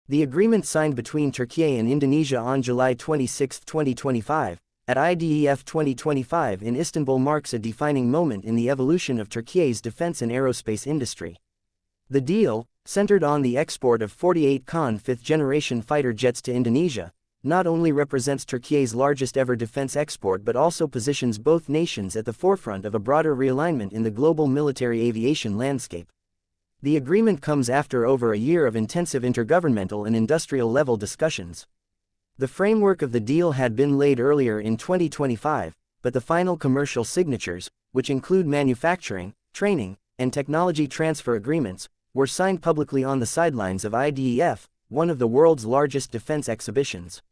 The agreement signed between Türkiye and Indonesia on July 26, 2025, at IDEF 2025 in Istanbul marks a defining moment in the evolution of Türkiye's defense and aerospace industry. The deal, centered on the export of 48 KAAN fifth-generation fighter jets to Indonesia, not only represents Türkiye's largest ever defense export but also positions both nations at the forefront of a broader realignment in the global military aviation landscape. The agreement comes after over a year of intensive intergovernmental and industrial-level discussions. The framework of the deal had been laid earlier in 2025, but the final commercial signatures, which include manufacturing, training, and technology transfer agreements, were signed publicly on the sidelines of IDEF, one of the world's largest defense exhibitions.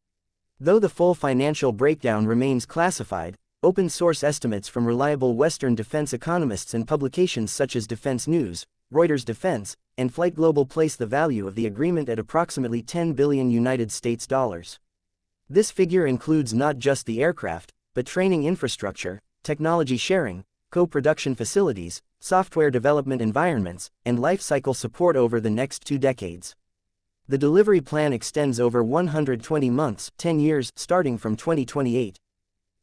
Though the full financial breakdown remains classified, open-source estimates from reliable Western defense economists and publications such as Defense News, Reuters Defense, and Flight Global place the value of the agreement at approximately $10 billion United States dollars. This figure includes not just the aircraft, but training infrastructure, technology sharing, co-production facilities, software development environments, and life cycle support over the next 2 decades. The delivery plan extends over 120 months, 10 years, starting from 2028.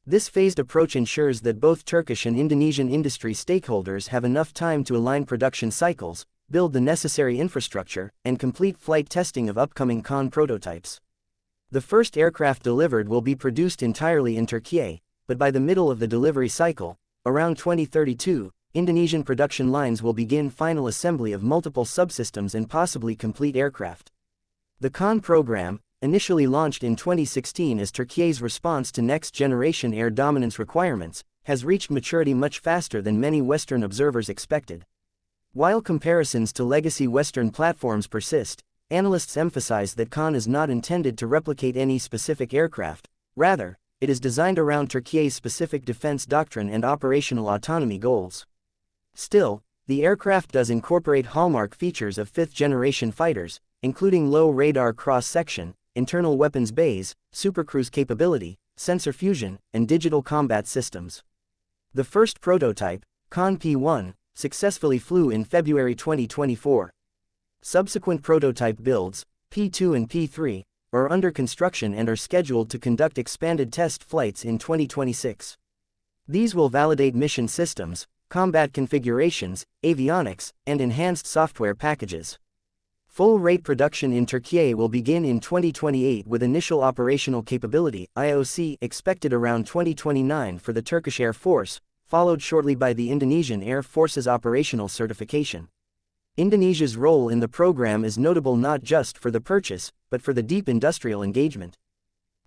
This phased approach ensures that both Turkish and Indonesian industry stakeholders have enough time to align production cycles, build the necessary infrastructure, and complete flight testing of upcoming KAAN prototypes. The first aircraft delivered will be produced entirely in Türkiye, but by the middle of the delivery cycle, around 2032, Indonesian production lines will begin final assembly of multiple subsystems and possibly complete aircraft. The KAAN program, initially launched in 2016 as Türkiye's response to next-generation air dominance requirements, has reached maturity much faster than many Western observers expected. While comparisons to legacy Western platforms persist, analysts emphasize that KAAN is not intended to replicate any specific aircraft. Rather, it is designed around Türkiye's specific defense doctrine and operational autonomy goals. Still, the aircraft does incorporate hallmark features of fifth-generation fighters, including low radar cross-section, internal weapons bays, supercruise capability, sensor fusion, and digital combat systems. The first prototype, KAAN P1, successfully flew in February 2024. Subsequent prototype builds, P2 and P3, are under construction and are scheduled to conduct expanded test flights in 2026. These will validate mission systems, combat configurations, avionics, and enhanced software packages. Full-rate production in Türkiye will begin in 2028 with initial operational capability (IOC) expected around 2029 for the Turkish Air Force, followed shortly by the Indonesian Air Force's operational certification. Indonesia's role in the program is notable not just for the purchase, but for the deep industrial engagement.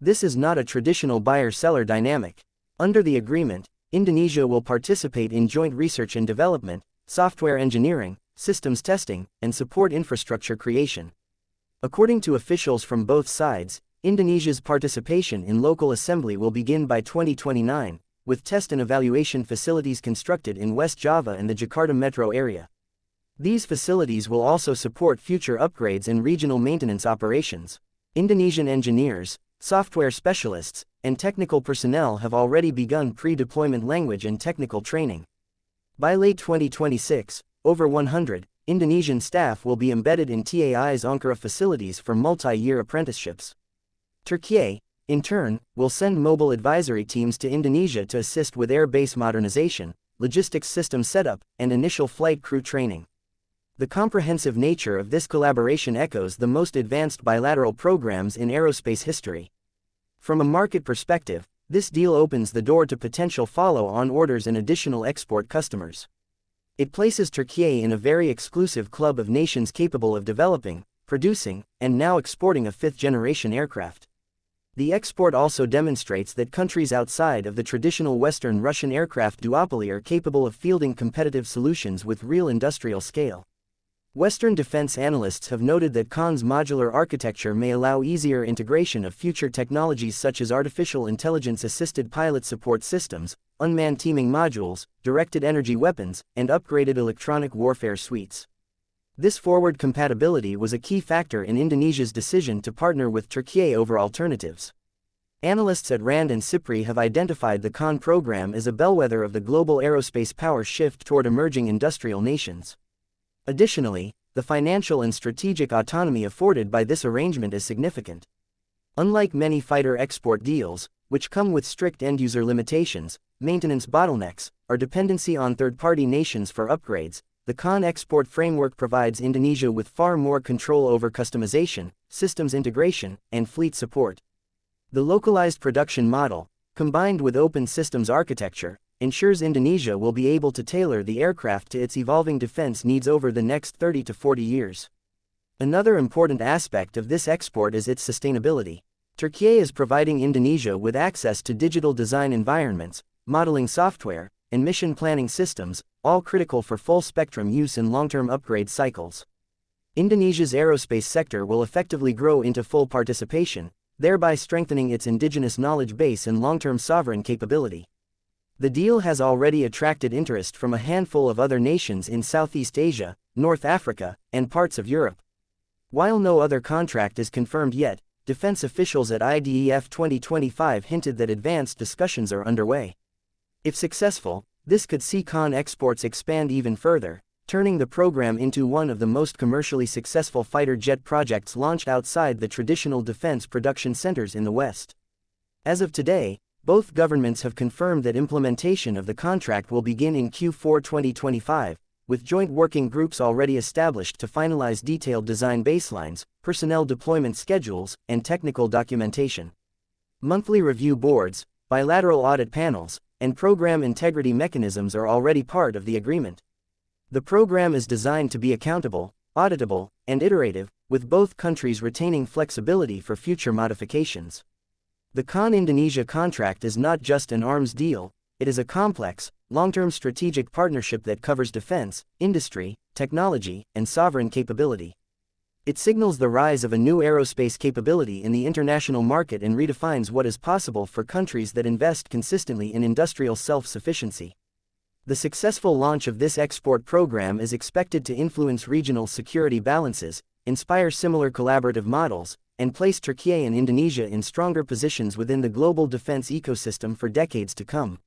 This is not a traditional buyer-seller dynamic. Under the agreement, Indonesia will participate in joint research and development, software engineering, systems testing, and support infrastructure creation. According to officials from both sides, Indonesia's participation in local assembly will begin by 2029, with test and evaluation facilities constructed in West Java and the Jakarta metro area. These facilities will also support future upgrades and regional maintenance operations. Indonesian engineers, software specialists, and technical personnel have already begun pre-deployment language and technical training. By late 2026, over 100 Indonesian staff will be embedded in TAI's Ankara facilities for multi-year apprenticeships. Türkiye, in turn, will send mobile advisory teams to Indonesia to assist with air base modernization, logistics system setup, and initial flight crew training. The comprehensive nature of this collaboration echoes the most advanced bilateral programs in aerospace history. From a market perspective, this deal opens the door to potential follow-on orders and additional export customers. It places Türkiye in a very exclusive club of nations capable of developing, producing, and now exporting a fifth-generation aircraft. The export also demonstrates that countries outside of the traditional Western Russian aircraft duopoly are capable of fielding competitive solutions with real industrial scale. Western defense analysts have noted that KAAN's modular architecture may allow easier integration of future technologies such as artificial intelligence-assisted pilot support systems, unmanned teaming modules, directed energy weapons, and upgraded electronic warfare suites. This forward compatibility was a key factor in Indonesia's decision to partner with Türkiye over alternatives. Analysts at RAND and SIPRI have identified the KAAN program as a bellwether of the global aerospace power shift toward emerging industrial nations. Additionally, the financial and strategic autonomy afforded by this arrangement is significant. Unlike many fighter export deals, which come with strict end-user limitations, maintenance bottlenecks, or dependency on third-party nations for upgrades, the KAAN export framework provides Indonesia with far more control over customization, systems integration, and fleet support. The localized production model, combined with open systems architecture, ensures Indonesia will be able to tailor the aircraft to its evolving defense needs over the next 30 to 40 years. Another important aspect of this export is its sustainability. Türkiye is providing Indonesia with access to digital design environments, modeling software, and mission planning systems, all critical for full-spectrum use in long-term upgrade cycles. Indonesia's aerospace sector will effectively grow into full participation, thereby strengthening its indigenous knowledge base and long-term sovereign capability. The deal has already attracted interest from a handful of other nations in Southeast Asia, North Africa, and parts of Europe. While no other contract is confirmed yet, defense officials at IDEF 2025 hinted that advanced discussions are underway. If successful, this could see KAAN exports expand even further, turning the program into one of the most commercially successful fighter jet projects launched outside the traditional defense production centers in the West. As of today, both governments have confirmed that implementation of the contract will begin in Q4 2025, with joint working groups already established to finalize detailed design baselines, personnel deployment schedules, and technical documentation. Monthly review boards, bilateral audit panels, and program integrity mechanisms are already part of the agreement. The program is designed to be accountable, auditable, and iterative, with both countries retaining flexibility for future modifications. The KAAN Indonesia contract is not just an arms deal, it is a complex, long-term strategic partnership that covers defense, industry, technology, and sovereign capability. It signals the rise of a new aerospace capability in the international market and redefines what is possible for countries that invest consistently in industrial self-sufficiency. The successful launch of this export program is expected to influence regional security balances, inspire similar collaborative models, and place Türkiye and Indonesia in stronger positions within the global defense ecosystem for decades to come.